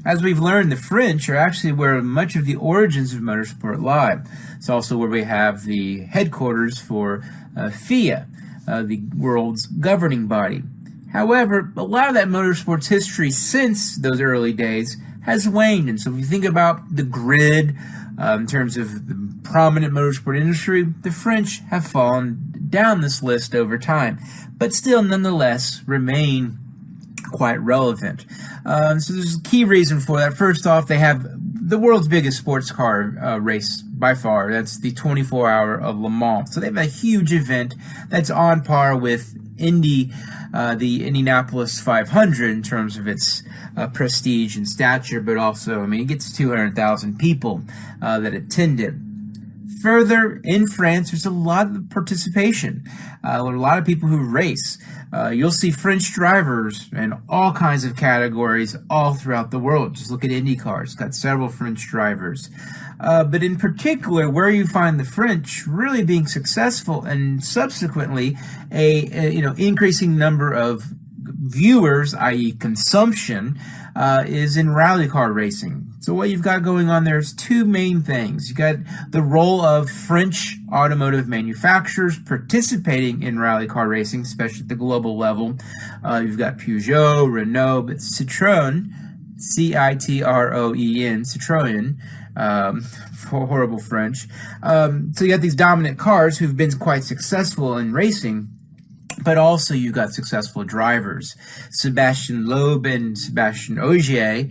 As we've learned, the French are actually where much of the origins of motorsport lie. It's also where we have the headquarters for FIA, the world's governing body. However, a lot of that motorsports history since those early days has waned. And so if you think about the grid in terms of the prominent motorsport industry, the French have fallen down this list over time, but still nonetheless remain quite relevant. So there's a key reason for that. First off, they have the world's biggest sports car race by far. That's the 24-hour of Le Mans. So they have a huge event that's on par with the Indianapolis 500 in terms of its prestige and stature, but also, I mean, it gets 200,000 people that attend it. Further, in France, there's a lot of participation, a lot of people who race. You'll see French drivers in all kinds of categories all throughout the world. Just look at IndyCar. It's got several French drivers. But in particular, where you find the French really being successful and subsequently a increasing number of viewers, i.e. consumption, is in rally car racing. So what you've got going on there is two main things. You've got the role of French automotive manufacturers participating in rally car racing, especially at the global level. You've got Peugeot, Renault, but Citroën, C-I-T-R-O-E-N, Citroën, for horrible French. So you got these dominant cars who've been quite successful in racing, but also you got successful drivers. Sébastien Loeb and Sébastien Ogier,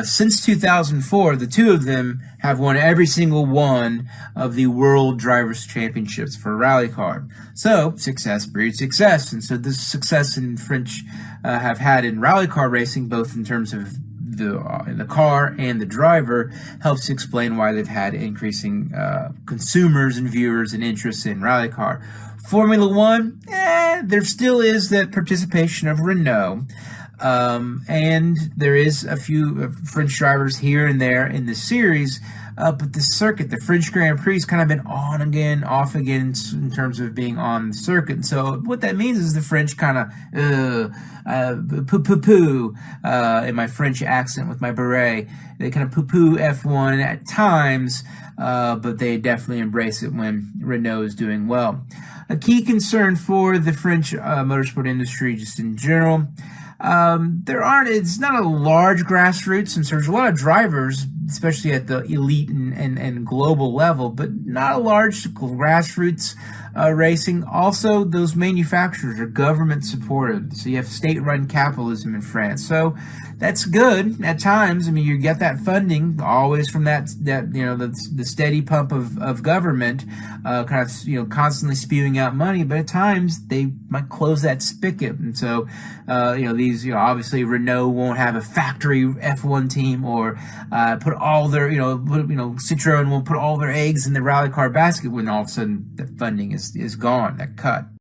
since 2004, the two of them have won every single one of the World Drivers' Championships for rally car. So, success breeds success. And so this success in French have had in rally car racing, both in terms of the car and the driver, helps explain why they've had increasing consumers and viewers and interest in rally car. Formula One, there still is that participation of Renault, and there is a few French drivers here and there in the series, but the circuit, the French Grand Prix, has kind of been on again, off again in terms of being on the circuit. And so what that means is the French kind of poo-poo-poo, in my French accent with my beret, they kind of poo-poo F1 at times, but they definitely embrace it when Renault is doing well. A key concern for the French motorsport industry just in general, it's not a large grassroots, and so there's a lot of drivers, especially at the elite and global level, but not a large grassroots racing. Also, those manufacturers are government supported, so you have state-run capitalism in France. So that's good at times. I mean, you get that funding always from the steady pump of government, constantly spewing out money. But at times they might close that spigot, and so obviously Renault won't have a factory F1 team, or put all their Citroën won't put all their eggs in the rally car basket when all of a sudden the funding is gone, that cut.